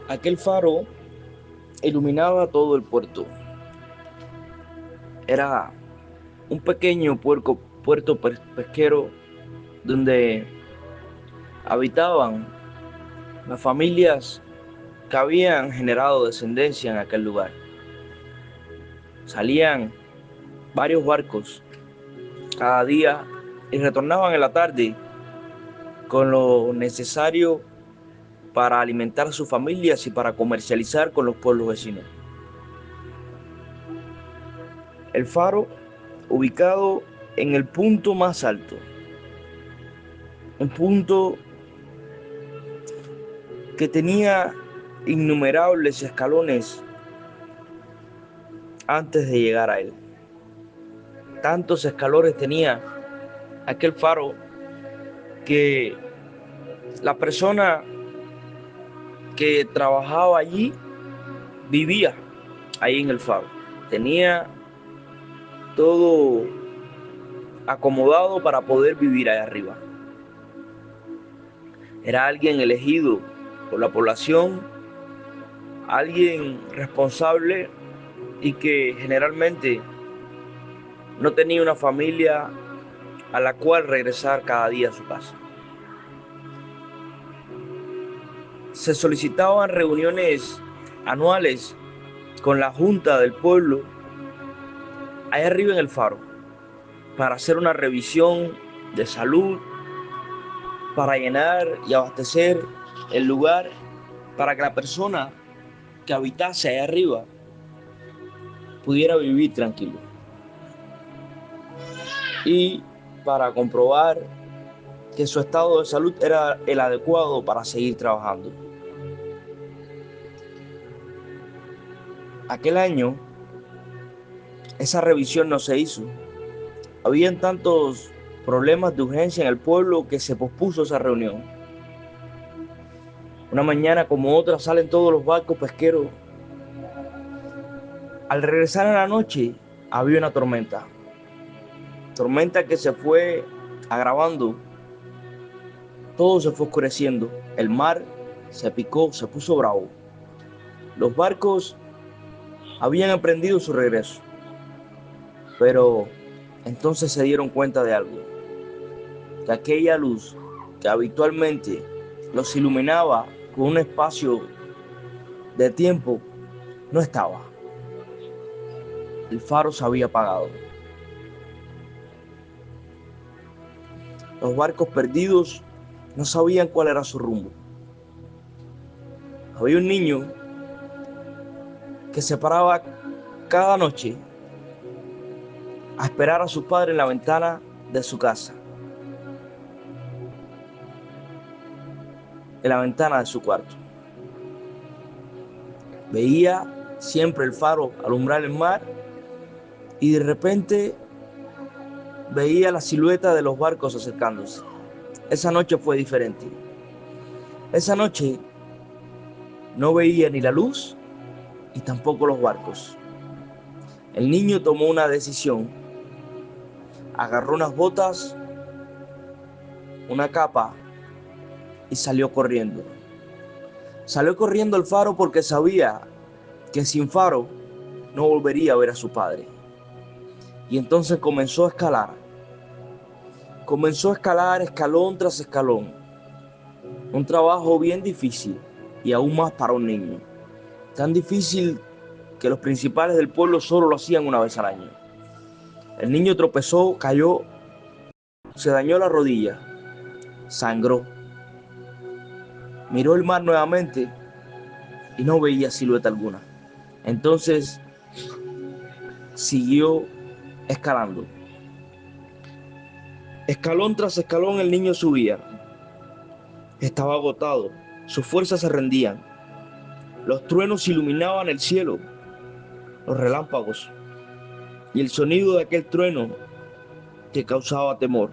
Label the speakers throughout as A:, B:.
A: Aquel faro iluminaba todo el puerto. Era un pequeño puerto pesquero donde habitaban las familias que habían generado descendencia en aquel lugar. Salían varios barcos cada día y retornaban en la tarde con lo necesario para alimentar a sus familias y para comercializar con los pueblos vecinos. El faro, ubicado en el punto más alto, un punto que tenía innumerables escalones antes de llegar a él. Tantos escalones tenía aquel faro que la persona que trabajaba allí vivía ahí en el faro. Tenía todo acomodado para poder vivir ahí arriba. Era alguien elegido por la población, alguien responsable y que generalmente no tenía una familia a la cual regresar cada día a su casa. Se solicitaban reuniones anuales con la junta del pueblo allá arriba en el faro para hacer una revisión de salud, para llenar y abastecer el lugar, para que la persona que habitase allá arriba pudiera vivir tranquilo y para comprobar que su estado de salud era el adecuado para seguir trabajando. Aquel año esa revisión no se hizo. Habían tantos problemas de urgencia en el pueblo que se pospuso esa reunión. Una mañana como otra salen todos los barcos pesqueros. Al regresar en la noche había una tormenta que se fue agravando, todo se fue oscureciendo, el mar se picó, se puso bravo. Los barcos habían emprendido su regreso, pero entonces se dieron cuenta de algo, que aquella luz que habitualmente los iluminaba con un espacio de tiempo no estaba. El faro se había apagado. Los barcos perdidos no sabían cuál era su rumbo. Había un niño que se paraba cada noche a esperar a su padre en la ventana de su casa, en la ventana de su cuarto. Veía siempre el faro alumbrar el mar y de repente veía la silueta de los barcos acercándose. Esa noche fue diferente. Esa noche no veía ni la luz y tampoco los barcos. El niño tomó una decisión. Agarró unas botas, una capa y salió corriendo. Salió corriendo al faro porque sabía que sin faro no volvería a ver a su padre. Y entonces comenzó a escalar. Comenzó a escalar escalón tras escalón. Un trabajo bien difícil y aún más para un niño. Tan difícil que los principales del pueblo solo lo hacían una vez al año. El niño tropezó, cayó, se dañó la rodilla, sangró. Miró el mar nuevamente y no veía silueta alguna. Entonces siguió escalando. Escalón tras escalón el niño subía. Estaba agotado, sus fuerzas se rendían. Los truenos iluminaban el cielo, los relámpagos y el sonido de aquel trueno que causaba temor.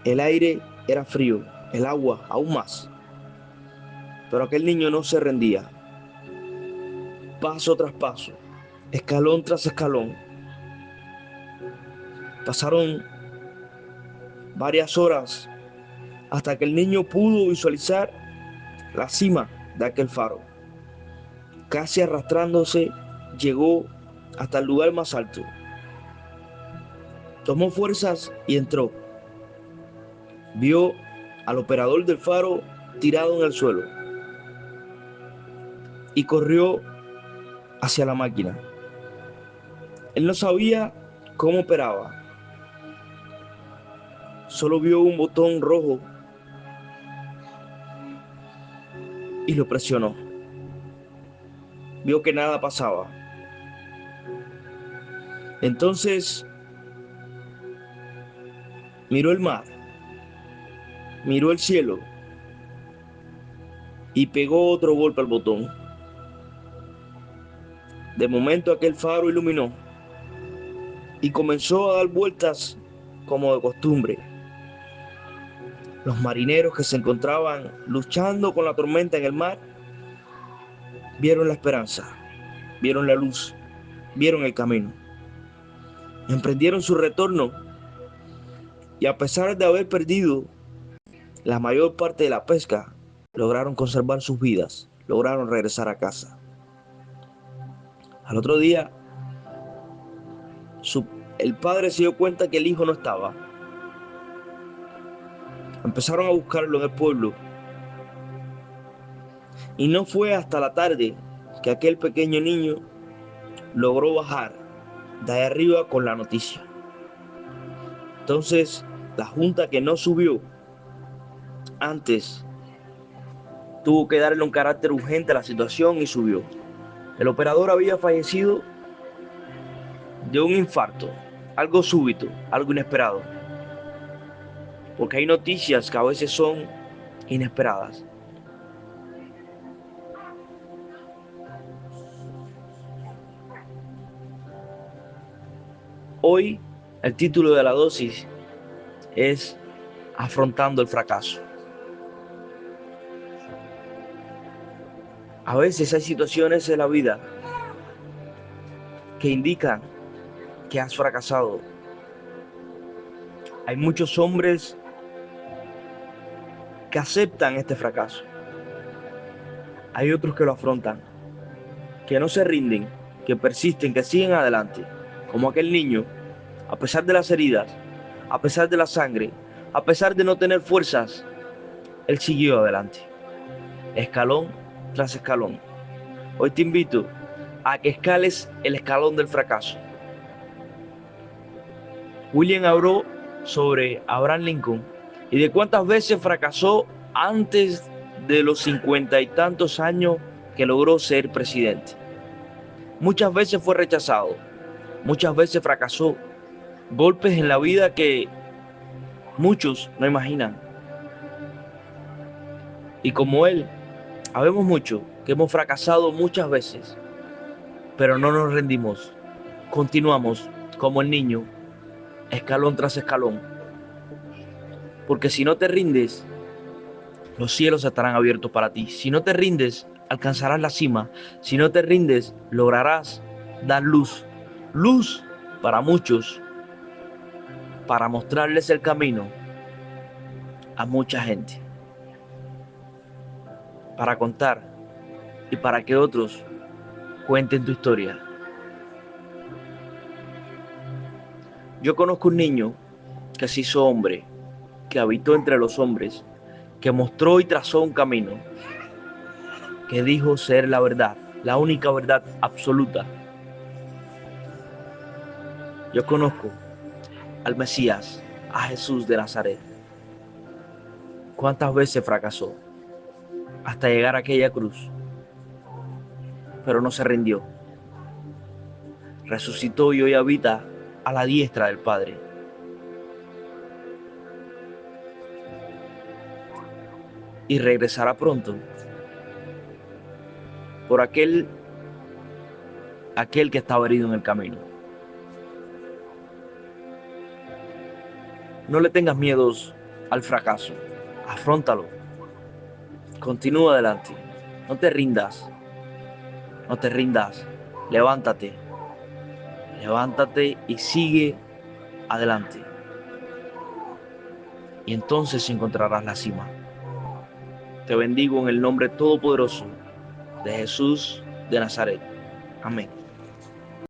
A: El aire era frío, el agua aún más. Pero aquel niño no se rendía. Paso tras paso, escalón tras escalón. Pasaron varias horas hasta que el niño pudo visualizar la cima de aquel faro. Casi arrastrándose, llegó hasta el lugar más alto. Tomó fuerzas y entró. Vio al operador del faro tirado en el suelo y corrió hacia la máquina. Él no sabía cómo operaba. Solo vio un botón rojo y lo presionó. Vio que nada pasaba. Entonces miró el mar, miró el cielo y pegó otro golpe al botón. De momento aquel faro iluminó y comenzó a dar vueltas como de costumbre. Los marineros que se encontraban luchando con la tormenta en el mar vieron la esperanza, vieron la luz, vieron el camino. Emprendieron su retorno y, a pesar de haber perdido la mayor parte de la pesca, lograron conservar sus vidas, lograron regresar a casa. Al otro día, el padre se dio cuenta que el hijo no estaba. Empezaron a buscarlo en el pueblo y no fue hasta la tarde que aquel pequeño niño logró bajar de ahí arriba con la noticia. Entonces, la junta, que no subió antes, tuvo que darle un carácter urgente a la situación y subió. El operador había fallecido de un infarto, algo súbito, algo inesperado, porque hay noticias que a veces son inesperadas. Hoy el título de la dosis es Afrontando el fracaso. A veces hay situaciones en la vida que indican que has fracasado. Hay muchos hombres que aceptan este fracaso. Hay otros que lo afrontan, que no se rinden, que persisten, que siguen adelante, como aquel niño, a pesar de las heridas, a pesar de la sangre, a pesar de no tener fuerzas, él siguió adelante, escalón tras escalón. Hoy te invito a que escales el escalón del fracaso. William habló sobre Abraham Lincoln y de cuántas veces fracasó antes de los 50 y tantos años que logró ser presidente. Muchas veces fue rechazado, muchas veces fracasó, golpes en la vida que muchos no imaginan. Y como él, habemos muchos que hemos fracasado muchas veces, pero no nos rendimos. Continuamos como el niño, escalón tras escalón. Porque si no te rindes, los cielos estarán abiertos para ti. Si no te rindes, alcanzarás la cima. Si no te rindes, lograrás dar luz. Luz para muchos, para mostrarles el camino a mucha gente. Para contar y para que otros cuenten tu historia. Yo conozco un niño que se hizo hombre, que habitó entre los hombres, que mostró y trazó un camino, que dijo ser la verdad, la única verdad absoluta. Yo conozco al Mesías, a Jesús de Nazaret. ¿Cuántas veces fracasó hasta llegar a aquella cruz? Pero no se rindió. Resucitó y hoy habita a la diestra del Padre. Y regresará pronto por aquel que estaba herido en el camino. No le tengas miedos al fracaso. Afróntalo. Continúa adelante. No te rindas. No te rindas. Levántate. Levántate y sigue adelante. Y entonces encontrarás la cima. Te bendigo en el nombre todopoderoso de Jesús de Nazaret. Amén.